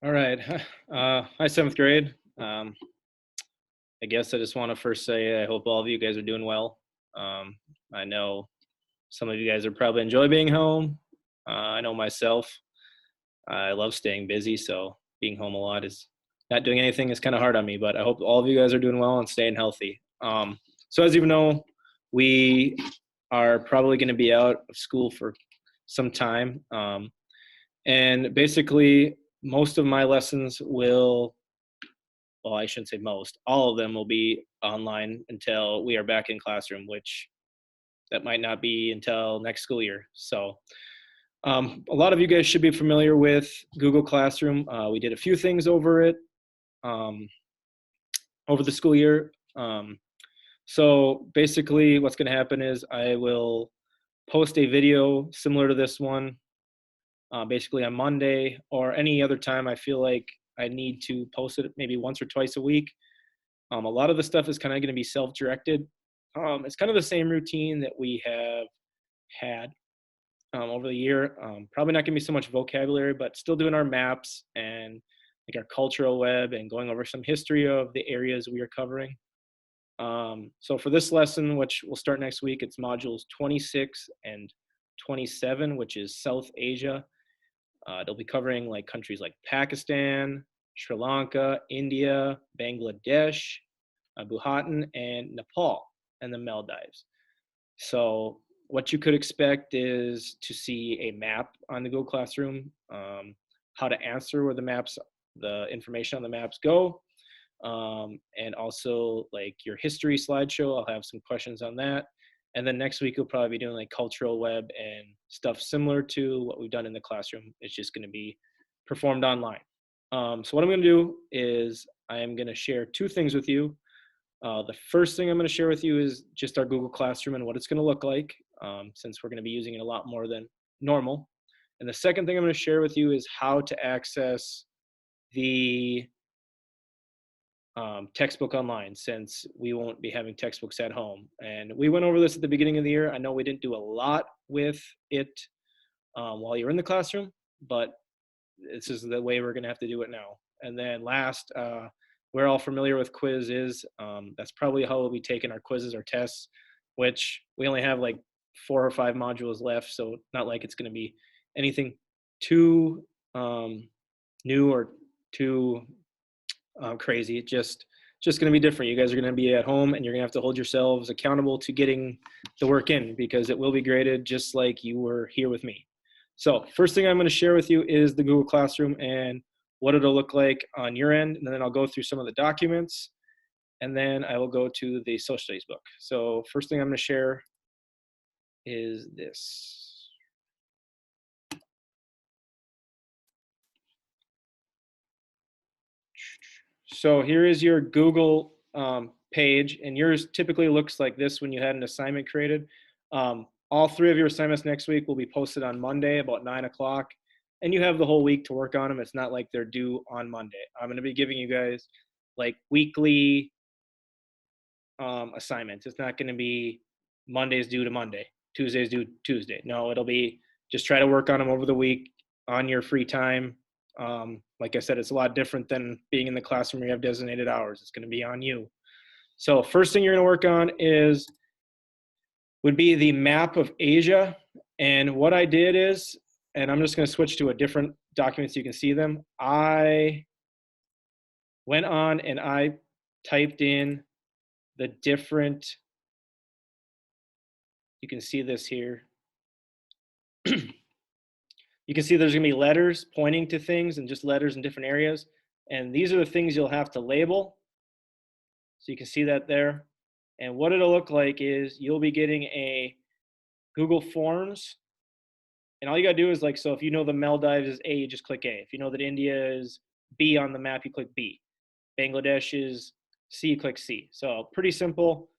All right. Hi, seventh grade. I guess I just want to first say I hope all of you guys are doing well. I know some of you guys are probably enjoy being home. I know myself. I love staying busy, so being home a lot is not doing anything is kind of hard on me. But I hope all of you guys are doing well and staying healthy. So as you know, we are probably going to be out of school for some time, and basically most of my lessons will well, I shouldn't say most, all of them will be online until we are back in classroom, which that might not be until next school year. So a lot of you guys should be familiar with Google Classroom. We did a few things over it um, over the school year. So basically what's going to happen is I will post a video similar to this one basically on Monday or any other time I feel like I need to post it maybe once or twice a week. A lot of the stuff is kind of going to be self-directed. It's kind of the same routine that we have had over the year. Probably not going to be so much vocabulary, but still doing our maps and like our cultural web and going over some history of the areas we are covering. So for this lesson, which will start next week, it's modules 26 and 27, which is South Asia. They'll be covering like countries like Pakistan, Sri Lanka, India, Bangladesh, Bhutan, and Nepal, and the Maldives. So what you could expect is to see a map on the Google Classroom, how to answer where the information on the maps go, and also like your history slideshow. I'll have some questions on that. And then next week, we'll probably be doing like cultural web and stuff similar to what we've done in the classroom. It's just going to be performed online. So what I'm going to do is I am going to share two things with you. The first thing I'm going to share with you is just our Google Classroom and what it's going to look like, since we're going to be using it a lot more than normal. And the second thing I'm going to share with you is how to access the textbook online, since we won't be having textbooks at home. And we went over this at the beginning of the year. I know we didn't do a lot with it while you're in the classroom, but this is the way we're going to have to do it now. And then last, we're all familiar with quizzes. That's probably how we'll be taking our quizzes or tests, which we only have like 4 or 5 modules left. So not like it's going to be anything too new or too crazy. Just going to be different. You guys are going to be at home and you're going to have to hold yourselves accountable to getting the work in, because it will be graded just like you were here with me. So first thing I'm going to share with you is the Google Classroom and what it'll look like on your end. And then I'll go through some of the documents, and then I will go to the social studies book. So first thing I'm going to share is this. So here is your Google page, and yours typically looks like this when you had an assignment created. All 3 of your assignments next week will be posted on Monday about 9 o'clock, and you have the whole week to work on them. It's not like they're due on Monday. I'm going to be giving you guys like weekly assignments. It's not going to be Monday's due to Monday, Tuesday's due Tuesday. No, it'll be just try to work on them over the week on your free time. Like I said, it's a lot different than being in the classroom where you have designated hours. It's going to be on you. So first thing you're going to work on would be the map of Asia. And what I did is, and I'm just going to switch to a different document so you can see them. I went on and I typed in the different, you can see this here. You can see there's going to be letters pointing to things and just letters in different areas. And these are the things you'll have to label. So you can see that there. And what it'll look like is you'll be getting a Google Forms. And all you got to do is like, so if you know the Maldives is A, you just click A. If you know that India is B on the map, you click B. Bangladesh is C, you click C. So pretty simple.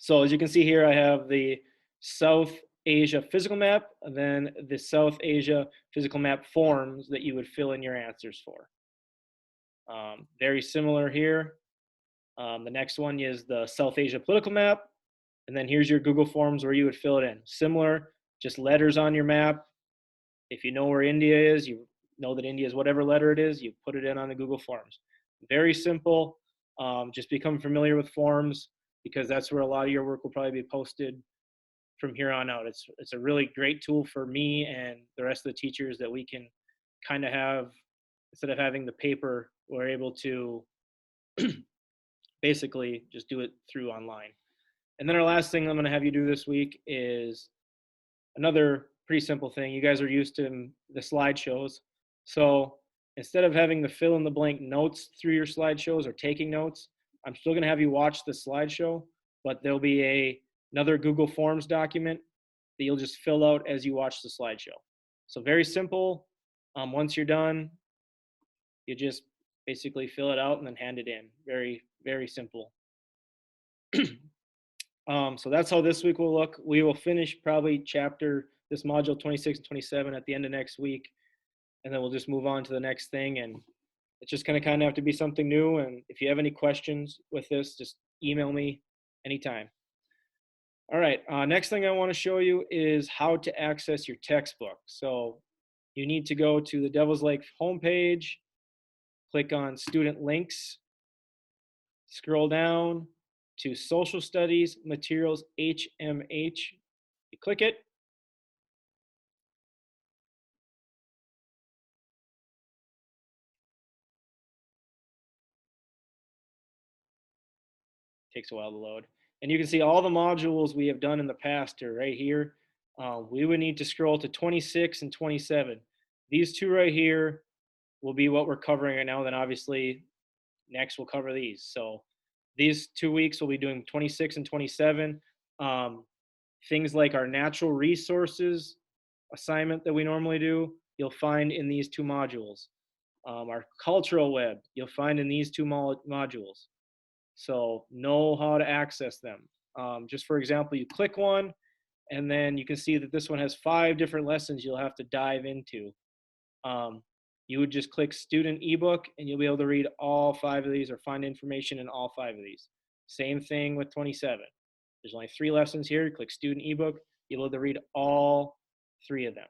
So as you can see here, I have the South Asia physical map, and then the South Asia physical map forms that you would fill in your answers for. Very similar here. The next one is the South Asia political map, and then here's your Google Forms where you would fill it in. Similar, just letters on your map, If you know where India is, you know that India is whatever letter it is, you put it in on the Google Forms. Very simple. Just become familiar with forms because that's where a lot of your work will probably be posted from here on out. It's a really great tool for me and the rest of the teachers that we can kind of have, instead of having the paper, we're able to basically just do it through online. And then our last thing I'm going to have you do this week is another pretty simple thing. You guys are used to the slideshows. So instead of having the fill in the blank notes through your slideshows or taking notes, I'm still going to have you watch the slideshow, but there'll be another Google Forms document that you'll just fill out as you watch the slideshow. So very simple. Once you're done, you just basically fill it out and then hand it in. Very, very simple. So that's how this week will look. We will finish probably this module 26 and 27 at the end of next week, and then we'll just move on to the next thing. And it's just going to kind of have to be something new. And if you have any questions with this, just email me anytime. All right, next thing I want to show you is how to access your textbook. So you need to go to the Devil's Lake homepage, click on Student Links, scroll down to Social Studies Materials HMH. You click it. Takes a while to load. And you can see all the modules we have done in the past are right here. We would need to scroll to 26 and 27. These two right here will be what we're covering right now. Then obviously next we'll cover these. So these 2 weeks we'll be doing 26 and 27. Things like our natural resources assignment that we normally do, you'll find in these two modules. Our cultural web, you'll find in these two modules. So know how to access them. Just for example, you click one, and then you can see that this one has 5 different lessons you'll have to dive into. You would just click student ebook, and you'll be able to read all 5 of these or find information in all 5 of these. Same thing with 27. There's only 3 lessons here. You click student ebook, you'll be able to read all 3 of them.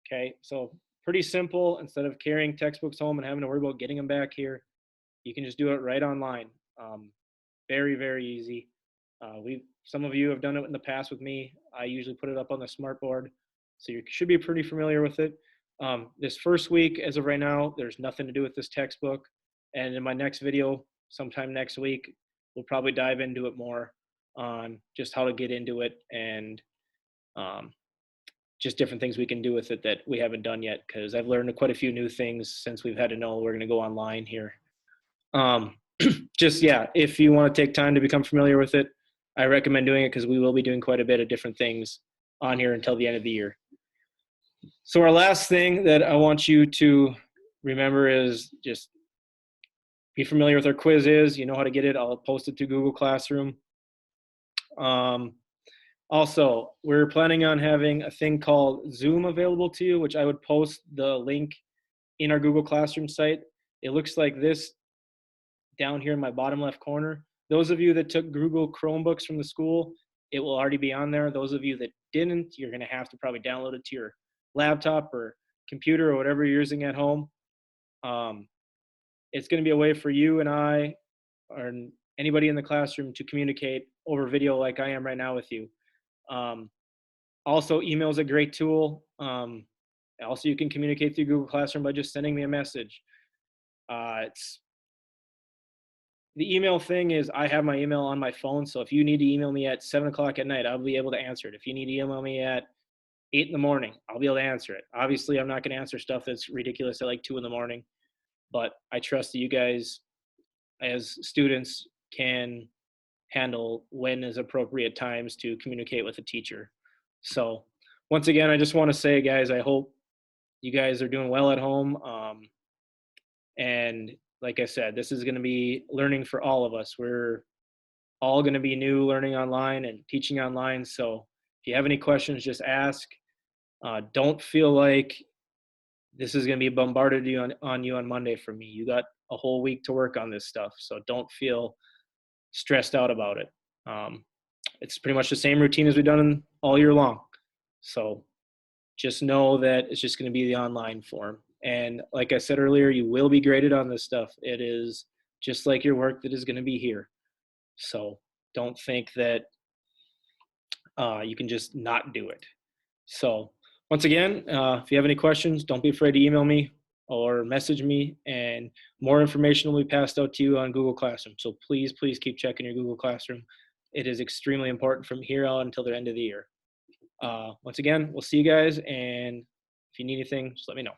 Okay, so pretty simple. Instead of carrying textbooks home and having to worry about getting them back here, you can just do it right online. Very, very easy. Some of you have done it in the past with me. I usually put it up on the smartboard, so you should be pretty familiar with it. This first week, as of right now, there's nothing to do with this textbook. And in my next video, sometime next week, we'll probably dive into it more on just how to get into it and just different things we can do with it that we haven't done yet, because I've learned quite a few new things since we've had to know we're going to go online here. If you want to take time to become familiar with it, I recommend doing it because we will be doing quite a bit of different things on here until the end of the year. So our last thing that I want you to remember is just be familiar with our quiz is. You know how to get it. I'll post it to Google Classroom. Also, we're planning on having a thing called Zoom available to you, which I would post the link in our Google Classroom site. It looks like this down here in my bottom left corner. Those of you that took Google Chromebooks from the school, it will already be on there. Those of you that didn't, you're going to have to probably download it to your laptop or computer or whatever you're using at home. It's going to be a way for you and I or anybody in the classroom to communicate over video like I am right now with you. Also, email is a great tool. Also, you can communicate through Google Classroom by just sending me a message. The email thing is I have my email on my phone, so if you need to email me at 7 o'clock at night, I'll be able to answer it. If you need to email me at 8 in the morning, I'll be able to answer it. Obviously, I'm not going to answer stuff that's ridiculous at like 2 in the morning, but I trust that you guys as students can handle when is appropriate times to communicate with a teacher. So once again, I just want to say, guys, I hope you guys are doing well at home. And like I said, this is going to be learning for all of us. We're all going to be new learning online and teaching online. So if you have any questions, just ask. Don't feel like this is going to be bombarded on you on Monday from me. You got a whole week to work on this stuff. So don't feel stressed out about it. It's pretty much the same routine as we've done all year long. So just know that it's just going to be the online form. And like I said earlier, you will be graded on this stuff. It is just like your work that is going to be here. So don't think that you can just not do it. So once again, if you have any questions, don't be afraid to email me or message me, and more information will be passed out to you on Google Classroom. So please, please keep checking your Google Classroom. It is extremely important from here on until the end of the year. Once again, we'll see you guys, and if you need anything, just let me know.